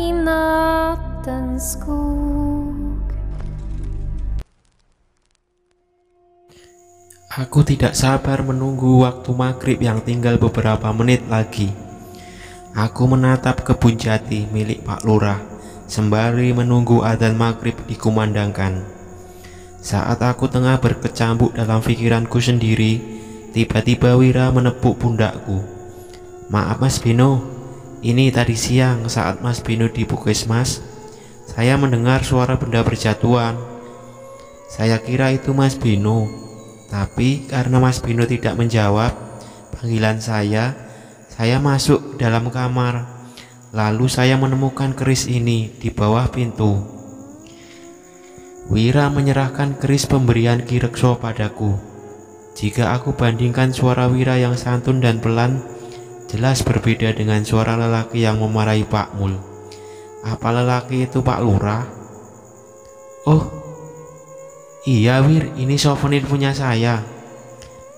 i nattens skog. Aku tidak sabar menunggu waktu maghrib yang tinggal beberapa menit lagi. Aku menatap kebun jati milik Pak Lurah sembari menunggu adzan maghrib dikumandangkan. Saat aku tengah berkecambuk dalam pikiranku sendiri, tiba-tiba Wira menepuk pundakku. "Maaf Mas Bino, ini tadi siang saat Mas Bino di Puskesmas, saya mendengar suara benda berjatuhan. Saya kira itu Mas Bino, tapi karena Mas Bino tidak menjawab panggilan saya masuk dalam kamar. Lalu saya menemukan keris ini di bawah pintu." Wira menyerahkan keris pemberian Ki Rekso padaku. Jika aku bandingkan suara Wira yang santun dan pelan, jelas berbeda dengan suara lelaki yang memarahi Pak Mul. Apa lelaki itu Pak Lurah? "Oh iya Wir, ini souvenir punya saya.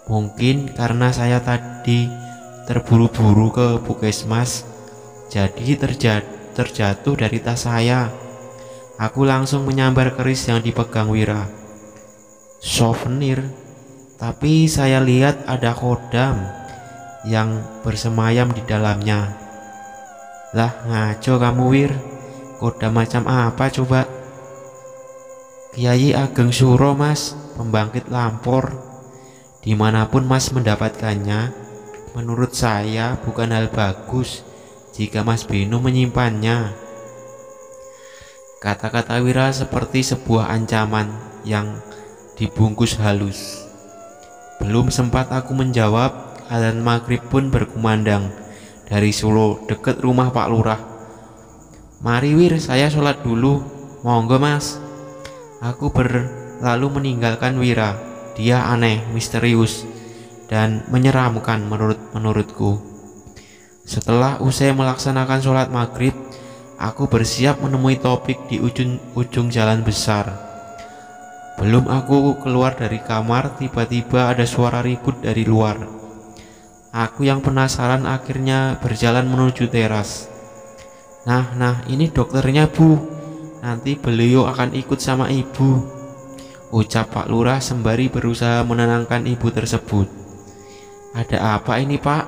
Mungkin karena saya tadi terburu-buru ke Puskesmas, jadi terjatuh dari tas saya." Aku langsung menyambar keris yang dipegang Wira. "Souvenir? Tapi saya lihat ada kodam yang bersemayam di dalamnya." "Lah ngaco kamu Wir, kodam macam apa coba?" "Kiai Ageng Suro Mas, pembangkit Lampor. Dimanapun Mas mendapatkannya, menurut saya bukan hal bagus jika Mas Bino menyimpannya." Kata-kata Wira seperti sebuah ancaman yang dibungkus halus. Belum sempat aku menjawab, adzan maghrib pun berkumandang dari Solo dekat rumah Pak Lurah. "Mari Wir, saya sholat dulu." "Monggo Mas." Aku berlalu meninggalkan Wira. Dia aneh, misterius, dan menyeramkan menurutku. Setelah usai melaksanakan sholat maghrib, aku bersiap menemui Topik di ujung jalan besar. Belum aku keluar dari kamar, tiba-tiba ada suara ribut dari luar. Aku yang penasaran akhirnya berjalan menuju teras. Nah, ini dokternya Bu. Nanti beliau akan ikut sama ibu," ucap Pak Lurah sembari berusaha menenangkan ibu tersebut. "Ada apa ini Pak?"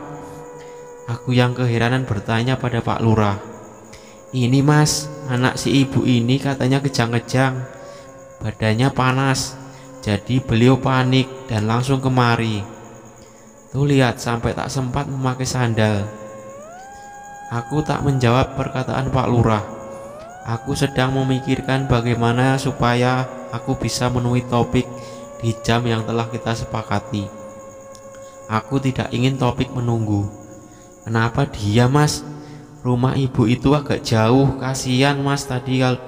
Aku yang keheranan bertanya pada Pak Lurah. "Ini Mas, anak si ibu ini katanya kejang-kejang, badannya panas, jadi beliau panik dan langsung kemari. Tuh lihat, sampai tak sempat memakai sandal." Aku tak menjawab perkataan Pak Lurah. Aku sedang memikirkan bagaimana supaya aku bisa menemui Topik di jam yang telah kita sepakati. Aku tidak ingin Topik menunggu. "Kenapa dia Mas? Rumah ibu itu agak jauh, kasihan Mas tadi kalau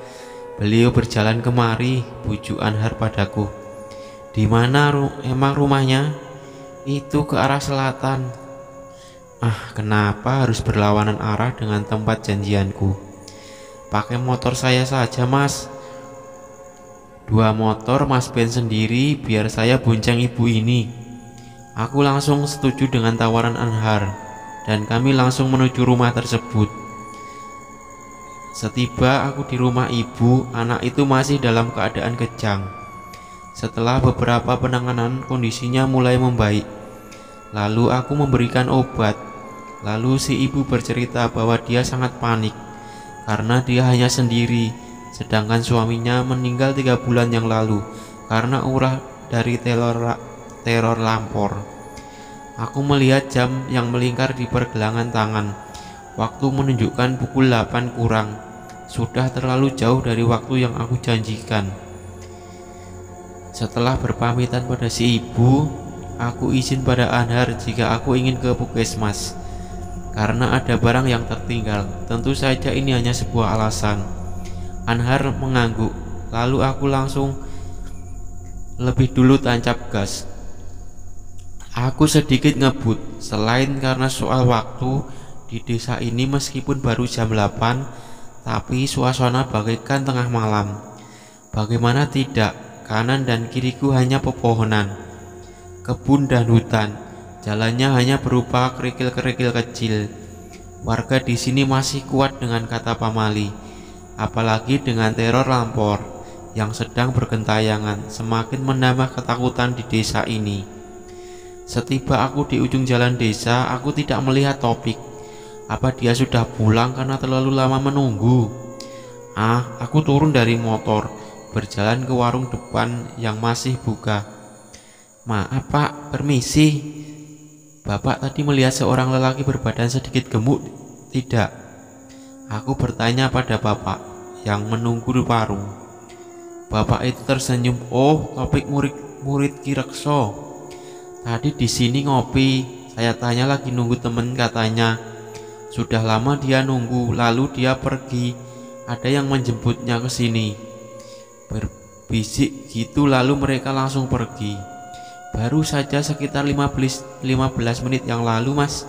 beliau berjalan kemari," bujuk Anhar padaku. "Di mana emang rumahnya?" "Itu ke arah selatan." Kenapa harus berlawanan arah dengan tempat janjianku? "Pakai motor saya saja Mas." "2 motor Mas Ben sendiri, biar saya bonceng ibu ini." Aku langsung setuju dengan tawaran Anhar, dan kami langsung menuju rumah tersebut. Setiba aku di rumah ibu, anak itu masih dalam keadaan kejang. Setelah beberapa penanganan, kondisinya mulai membaik. Lalu aku memberikan obat. Lalu si ibu bercerita bahwa dia sangat panik karena dia hanya sendiri, sedangkan suaminya meninggal 3 bulan yang lalu karena ulah dari teror Lampor. Aku melihat jam yang melingkar di pergelangan tangan. Waktu menunjukkan pukul 8 kurang. Sudah terlalu jauh dari waktu yang aku janjikan. Setelah berpamitan pada si ibu, aku izin pada Anhar jika aku ingin ke Puskesmas karena ada barang yang tertinggal. Tentu saja ini hanya sebuah alasan. Anhar mengangguk. Lalu aku langsung lebih dulu tancap gas. Aku sedikit ngebut, selain karena soal waktu. Di desa ini meskipun baru jam 8, tapi suasana bagaikan tengah malam. Bagaimana tidak, kanan dan kiriku hanya pepohonan, kebun dan hutan. Jalannya hanya berupa kerikil-kerikil kecil. Warga di sini masih kuat dengan kata pamali. apalagi dengan teror lampor yang sedang bergentayangan semakin menambah ketakutan di desa ini. Setiba aku di ujung jalan desa, aku tidak melihat Topik. Apa dia sudah pulang karena terlalu lama menunggu? Aku turun dari motor, berjalan ke warung depan yang masih buka. Maaf Pak, permisi. Bapak tadi melihat seorang lelaki berbadan sedikit gemuk, tidak? Aku bertanya pada bapak yang menunggu di warung. Bapak itu tersenyum. Oh, Topik murid Ki Rekso. Tadi di sini ngopi. Saya tanya lagi nunggu temen, katanya sudah lama dia nunggu, lalu dia pergi. Ada yang menjemputnya ke sini. Berbisik gitu lalu mereka langsung pergi. Baru saja sekitar 15 menit yang lalu, Mas.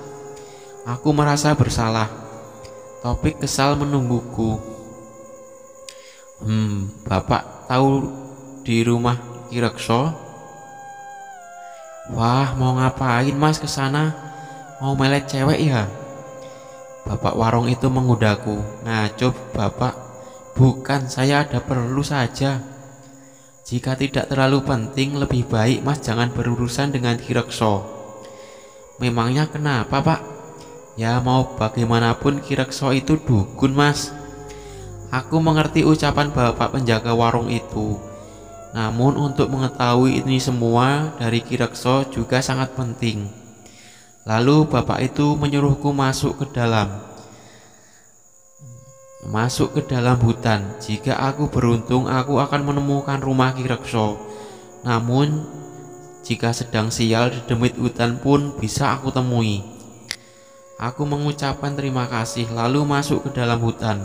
Aku merasa bersalah. Topik kesal menungguku. Bapak tahu di rumah Ki Rekso? Wah, mau ngapain Mas kesana? Mau melet cewek ya? Bapak warung itu mengudaku. Ngaco Bapak. Bukan, saya ada perlu saja. Jika tidak terlalu penting, lebih baik Mas jangan berurusan dengan Ki Rekso. Memangnya kenapa Pak? Ya mau bagaimanapun Ki Rekso itu dukun Mas. Aku mengerti ucapan bapak penjaga warung itu. Namun untuk mengetahui ini semua dari Ki Rekso juga sangat penting. Lalu bapak itu menyuruhku masuk ke dalam hutan. Jika aku beruntung, aku akan menemukan rumah Ki Rekso. Namun jika sedang sial di demit hutan pun bisa aku temui. Aku mengucapkan terima kasih lalu masuk ke dalam hutan.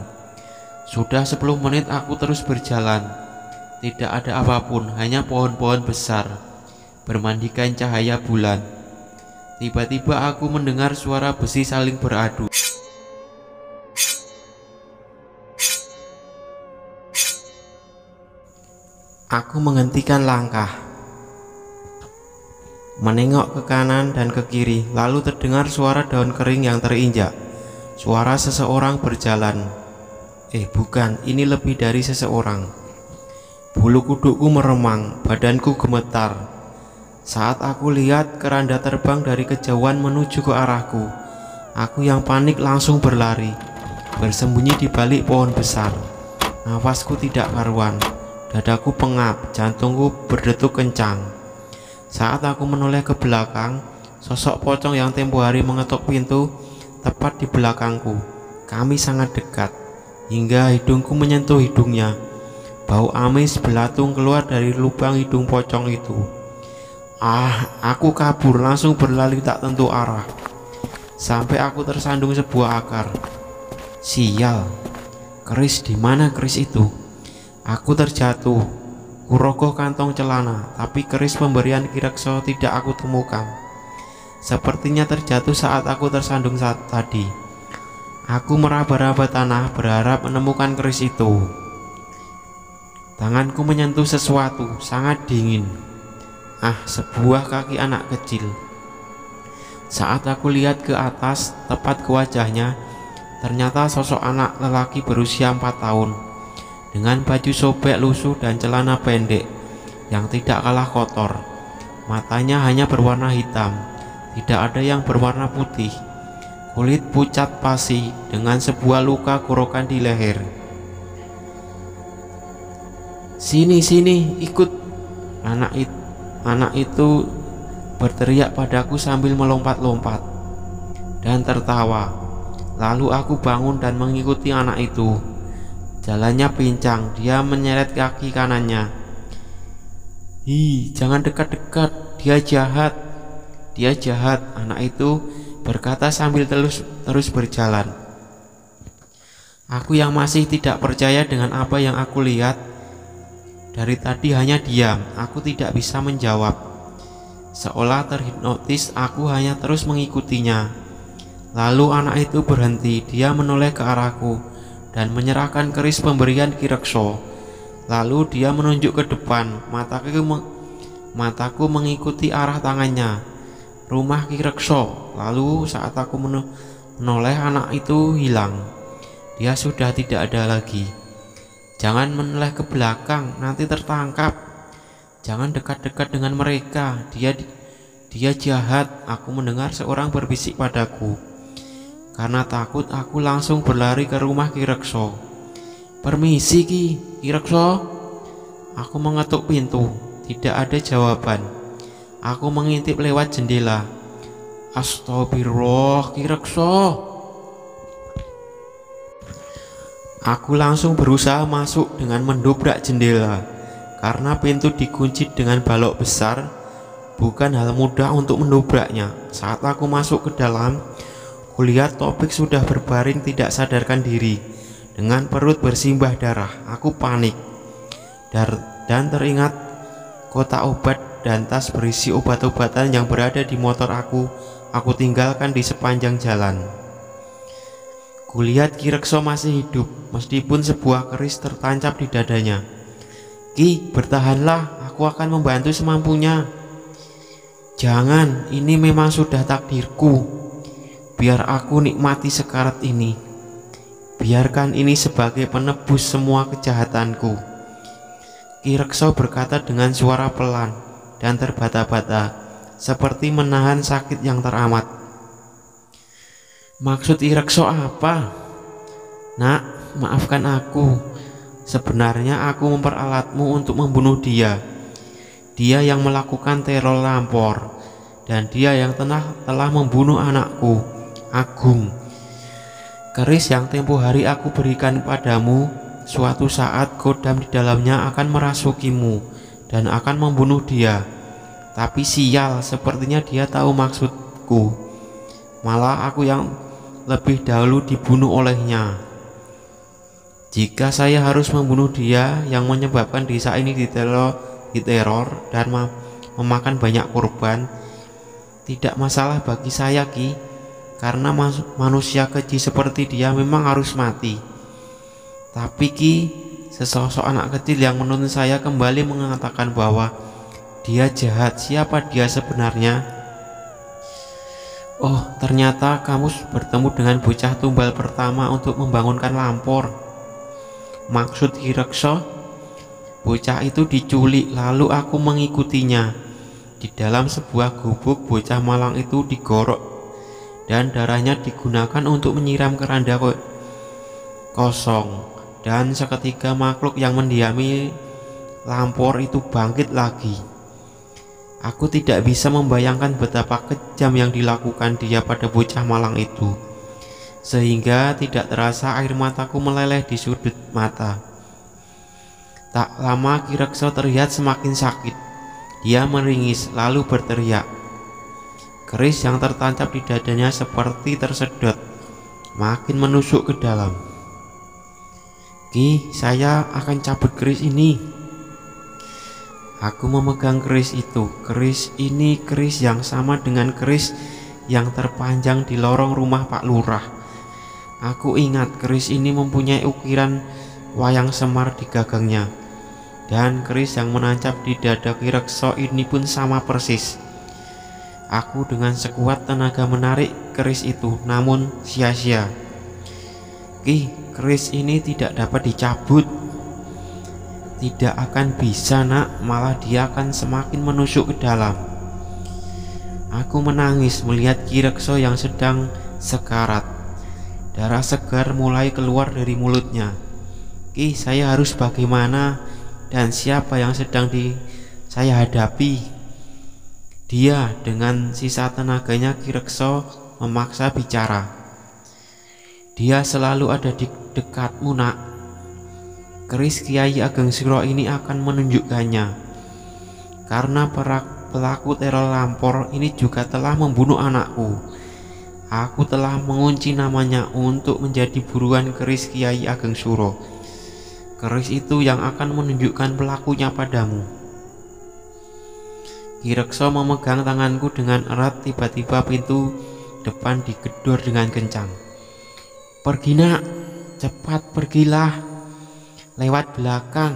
Sudah 10 menit aku terus berjalan. Tidak ada apapun, hanya pohon-pohon besar bermandikan cahaya bulan. Tiba-tiba aku mendengar suara besi saling beradu. Aku menghentikan langkah, menengok ke kanan dan ke kiri, lalu terdengar suara daun kering yang terinjak. Suara seseorang berjalan. Bukan, ini lebih dari seseorang. Bulu kudukku meremang, badanku gemetar. Saat aku lihat keranda terbang dari kejauhan menuju ke arahku, aku yang panik langsung berlari, bersembunyi di balik pohon besar. Nafasku tidak karuan, dadaku pengap, jantungku berdetuk kencang. Saat aku menoleh ke belakang, sosok pocong yang tempo hari mengetuk pintu tepat di belakangku. Kami sangat dekat, hingga hidungku menyentuh hidungnya. Bau amis belatung keluar dari lubang hidung pocong itu. Aku kabur, langsung berlari tak tentu arah, sampai aku tersandung sebuah akar. Sial, keris di mana keris itu? Aku terjatuh, kurogoh kantong celana, tapi keris pemberian Ki Rekso tidak aku temukan. Sepertinya terjatuh saat aku tersandung saat tadi. Aku meraba-raba tanah berharap menemukan keris itu. Tanganku menyentuh sesuatu sangat dingin. Sebuah kaki anak kecil. Saat aku lihat ke atas, tepat ke wajahnya, ternyata sosok anak lelaki berusia 4 tahun dengan baju sobek lusuh dan celana pendek yang tidak kalah kotor. Matanya hanya berwarna hitam, tidak ada yang berwarna putih. Kulit pucat pasi dengan sebuah luka gorokan di leher. Sini, ikut. Anak itu berteriak padaku sambil melompat-lompat dan tertawa. Lalu aku bangun dan mengikuti anak itu. Jalannya pincang, dia menyeret kaki kanannya. Jangan dekat-dekat, dia jahat, anak itu berkata sambil terus berjalan. Aku yang masih tidak percaya dengan apa yang aku lihat. Dari tadi hanya diam, aku tidak bisa menjawab. Seolah terhipnotis, aku hanya terus mengikutinya. Lalu anak itu berhenti, dia menoleh ke arahku dan menyerahkan keris pemberian Ki Rekso. Lalu dia menunjuk ke depan, mataku mengikuti arah tangannya. Rumah Ki Rekso. Lalu saat aku menoleh, anak itu hilang. Dia sudah tidak ada lagi. Jangan menoleh ke belakang, nanti tertangkap. Jangan dekat-dekat dengan mereka, dia jahat. Aku mendengar seorang berbisik padaku. Karena takut, aku langsung berlari ke rumah Ki Rekso. Permisi Ki Rekso. Aku mengetuk pintu, tidak ada jawaban. Aku mengintip lewat jendela. Astagfirullah, Ki Rekso. Aku langsung berusaha masuk dengan mendobrak jendela. Karena pintu dikunci dengan balok besar, bukan hal mudah untuk mendobraknya. Saat aku masuk ke dalam, kulihat Topik sudah berbaring tidak sadarkan diri, dengan perut bersimbah darah. Aku panik dan teringat kotak obat dan tas berisi obat-obatan yang berada di motor aku tinggalkan di sepanjang jalan. Kulihat Ki Rekso masih hidup, meskipun sebuah keris tertancap di dadanya. Ki, bertahanlah, aku akan membantu semampunya. Jangan, ini memang sudah takdirku. Biar aku nikmati sekarat ini. Biarkan ini sebagai penebus semua kejahatanku. Ki Rekso berkata dengan suara pelan dan terbata-bata, seperti menahan sakit yang teramat. Maksud Ki Rekso apa? Nak, maafkan aku. Sebenarnya aku memperalatmu untuk membunuh dia. Dia yang melakukan teror lampor, dan dia yang telah membunuh anakku, Agung. Keris yang tempo hari aku berikan padamu, suatu saat kodam di dalamnya akan merasukimu dan akan membunuh dia. Tapi sial, sepertinya dia tahu maksudku. Malah aku yang lebih dahulu dibunuh olehnya. Jika saya harus membunuh dia yang menyebabkan desa ini diteror dan memakan banyak korban, tidak masalah bagi saya Ki, karena manusia keji seperti dia memang harus mati. Tapi Ki, sesosok anak kecil yang menuntun saya kembali mengatakan bahwa dia jahat. Siapa dia sebenarnya? Oh, ternyata kamu bertemu dengan bocah tumbal pertama untuk membangunkan lampor. Maksud Ki Rekso? Bocah itu diculik, lalu aku mengikutinya. Di dalam sebuah gubuk, bocah malang itu digorok dan darahnya digunakan untuk menyiram keranda kosong. Dan seketika makhluk yang mendiami lampor itu bangkit lagi. Aku tidak bisa membayangkan betapa kejam yang dilakukan dia pada bocah malang itu, sehingga tidak terasa air mataku meleleh di sudut mata. Tak lama Ki Rekso terlihat semakin sakit. Dia meringis lalu berteriak. Keris yang tertancap di dadanya seperti tersedot, makin menusuk ke dalam. Ki, saya akan cabut keris ini. Aku memegang keris itu. Keris ini keris yang sama dengan keris yang terpanjang di lorong rumah Pak Lurah. Aku ingat keris ini mempunyai ukiran wayang semar di gagangnya. Dan keris yang menancap di dada Ki Rekso ini pun sama persis. Aku dengan sekuat tenaga menarik keris itu, namun sia-sia. Ki, keris ini tidak dapat dicabut. Tidak akan bisa nak, malah dia akan semakin menusuk ke dalam. Aku menangis melihat Ki Rekso yang sedang sekarat. Darah segar mulai keluar dari mulutnya. Ki, saya harus bagaimana dan siapa yang sedang saya hadapi? Dia dengan sisa tenaganya Ki Rekso memaksa bicara. Dia selalu ada di dekatmu nak. Keris Kiai Ageng Suro ini akan menunjukkannya. Karena pelaku teror lampor ini juga telah membunuh anakku. Aku telah mengunci namanya untuk menjadi buruan keris Kiai Ageng Suro. Keris itu yang akan menunjukkan pelakunya padamu. Ki Rekso memegang tanganku dengan erat. Tiba-tiba pintu depan digedor dengan kencang. Pergi nak, cepat pergilah. Lewat belakang.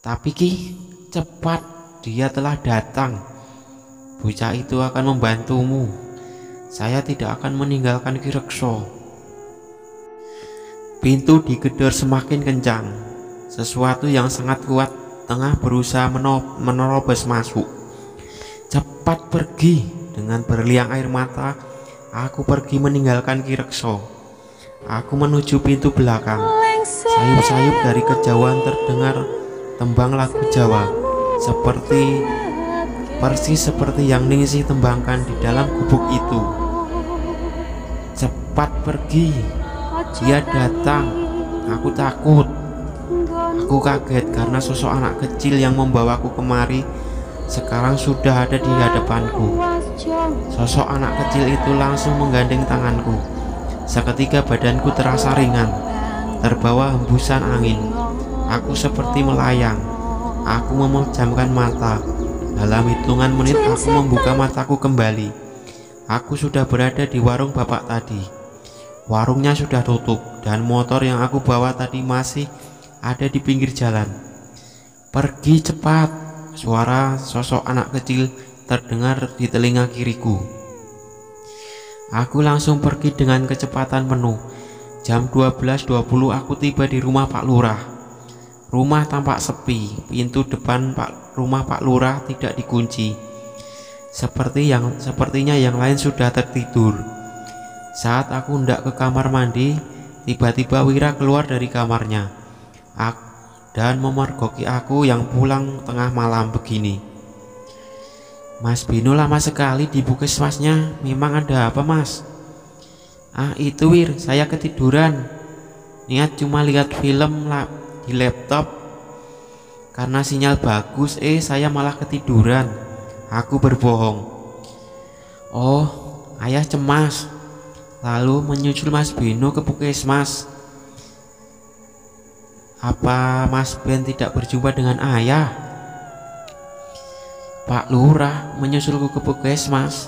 Tapi Ki, cepat, dia telah datang. Bocah itu akan membantumu. Saya tidak akan meninggalkan Ki Rekso. Pintu digedor semakin kencang. Sesuatu yang sangat kuat tengah berusaha menerobos masuk. Cepat pergi! Dengan berliang air mata, aku pergi meninggalkan Ki Rekso. Aku menuju pintu belakang. Sayup-sayup dari kejauhan terdengar tembang lagu Jawa, persis seperti yang Ningsih tembangkan di dalam gubuk itu. Cepat pergi! Dia datang. Aku takut. Aku kaget karena sosok anak kecil yang membawaku kemari sekarang sudah ada di hadapanku. Sosok anak kecil itu langsung menggandeng tanganku. Seketika badanku terasa ringan, terbawa hembusan angin. Aku seperti melayang. Aku memejamkan mata. Dalam hitungan menit aku membuka mataku kembali. Aku sudah berada di warung bapak tadi. Warungnya sudah tutup dan motor yang aku bawa tadi masih ada di pinggir jalan. Pergi cepat! Suara sosok anak kecil terdengar di telinga kiriku. Aku langsung pergi dengan kecepatan penuh. Jam 12.20 aku tiba di rumah Pak Lurah. Rumah tampak sepi. Pintu depan rumah Pak Lurah tidak dikunci. Sepertinya yang lain sudah tertidur. Saat aku hendak ke kamar mandi, tiba-tiba Wira keluar dari kamarnya dan memergoki aku yang pulang tengah malam begini. Mas Bino lama sekali di puskesmasnya. Memang ada apa, Mas? Itu Wir, saya ketiduran. Niat cuma lihat film di laptop. Karena sinyal bagus, saya malah ketiduran. Aku berbohong. Oh, ayah cemas. Lalu menyusul Mas Bino ke puskesmas. Apa Mas Ben tidak berjumpa dengan ayah? Pak Lurah menyusulku ke puskesmas.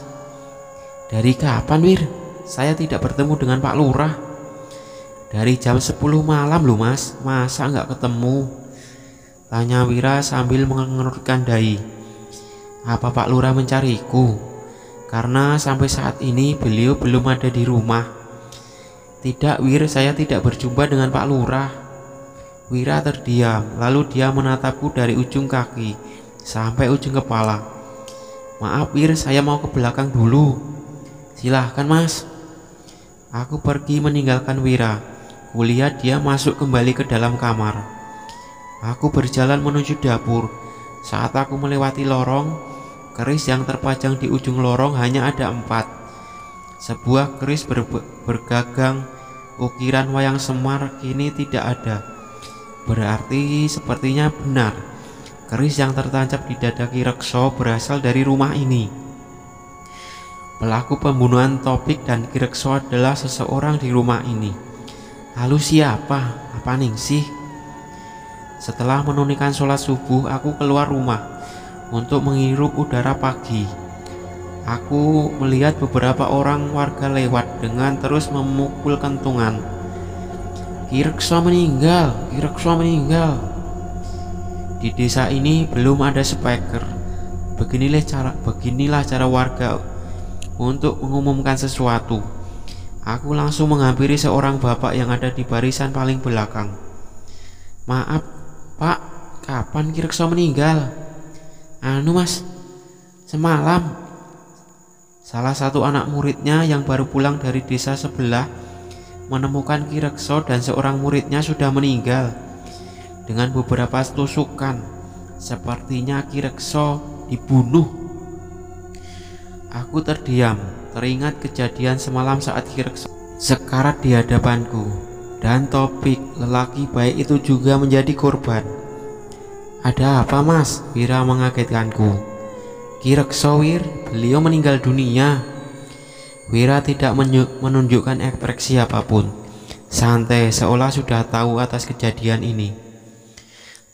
Dari kapan, Wir? Saya tidak bertemu dengan Pak Lurah. Dari jam 10 malam loh, Mas. Masa nggak ketemu? Tanya Wira sambil mengerutkan dahi. Apa Pak Lurah mencariku? Karena sampai saat ini beliau belum ada di rumah. Tidak, Wir, saya tidak berjumpa dengan Pak Lurah. Wira terdiam, lalu dia menatapku dari ujung kaki sampai ujung kepala. Maaf Wir, saya mau ke belakang dulu. Silahkan Mas. Aku pergi meninggalkan Wira. Kulihat dia masuk kembali ke dalam kamar. Aku berjalan menuju dapur. Saat aku melewati lorong, keris yang terpajang di ujung lorong hanya ada 4. Sebuah keris bergagang ukiran wayang Semar kini tidak ada. Berarti sepertinya benar, keris yang tertancap di dada Ki Rekso berasal dari rumah ini. Pelaku pembunuhan Topik dan Ki Rekso adalah seseorang di rumah ini. Lalu siapa? Apa Ningsih? Setelah menunaikan sholat subuh, aku keluar rumah untuk menghirup udara pagi. Aku melihat beberapa orang warga lewat dengan terus memukul kentungan. Ki Rekso meninggal, Ki Rekso meninggal. Di desa ini belum ada speaker. Beginilah cara warga untuk mengumumkan sesuatu. Aku langsung menghampiri seorang bapak yang ada di barisan paling belakang. Maaf, Pak, kapan Ki Rekso meninggal? Mas, semalam. Salah satu anak muridnya yang baru pulang dari desa sebelah menemukan Ki Rekso dan seorang muridnya sudah meninggal dengan beberapa tusukan. Sepertinya Ki Rekso dibunuh. Aku terdiam, teringat kejadian semalam saat Ki Rekso sekarat di hadapanku, dan Topik, lelaki baik itu juga menjadi korban. Ada apa Mas? Wira mengagetkanku. Ki Rekso Wir, beliau meninggal dunia. Wira tidak menunjukkan ekspresi apapun, santai seolah sudah tahu atas kejadian ini.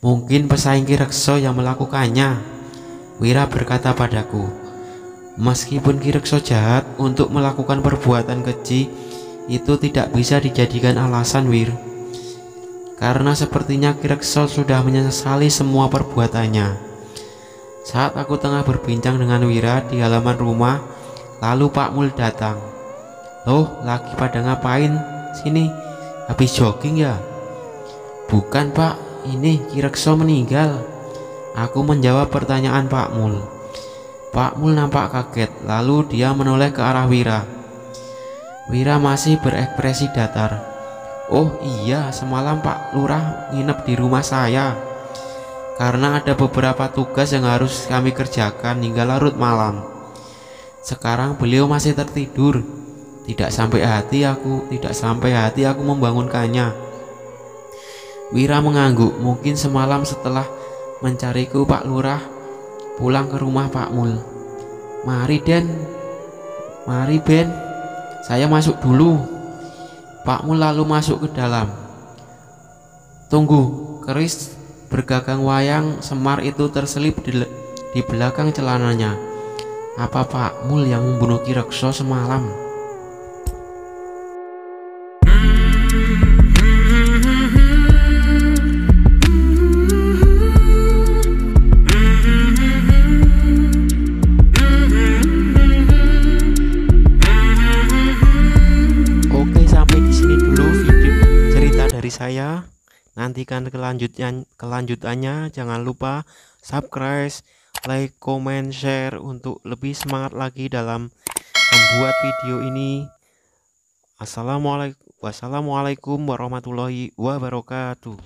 Mungkin pesaing Ki Rekso yang melakukannya, Wira berkata padaku. Meskipun Ki Rekso jahat untuk melakukan perbuatan keji, itu tidak bisa dijadikan alasan Wir. Karena sepertinya Ki Rekso sudah menyesali semua perbuatannya. Saat aku tengah berbincang dengan Wira di halaman rumah, lalu Pak Mul datang. Loh, lagi pada ngapain sini? Habis jogging ya? Bukan Pak, ini Ki Rekso meninggal. Aku menjawab pertanyaan Pak Mul. Pak Mul nampak kaget, lalu dia menoleh ke arah Wira. Wira masih berekspresi datar. Oh iya, semalam Pak Lurah nginep di rumah saya. Karena ada beberapa tugas yang harus kami kerjakan hingga larut malam. Sekarang beliau masih tertidur. Tidak sampai hati aku membangunkannya. Wira mengangguk. Mungkin semalam setelah mencariku Pak Lurah pulang ke rumah Pak Mul. Mari Ben, saya masuk dulu. Pak Mul lalu masuk ke dalam. Tunggu, keris bergagang wayang Semar itu terselip di belakang celananya. Apa Pak Mul yang membunuh Ki Rekso semalam? Oke, sampai di sini dulu video cerita dari saya. Nantikan kelanjutannya. Jangan lupa subscribe, like, comment, share untuk lebih semangat lagi dalam membuat video ini. Wassalamualaikum warahmatullahi wabarakatuh.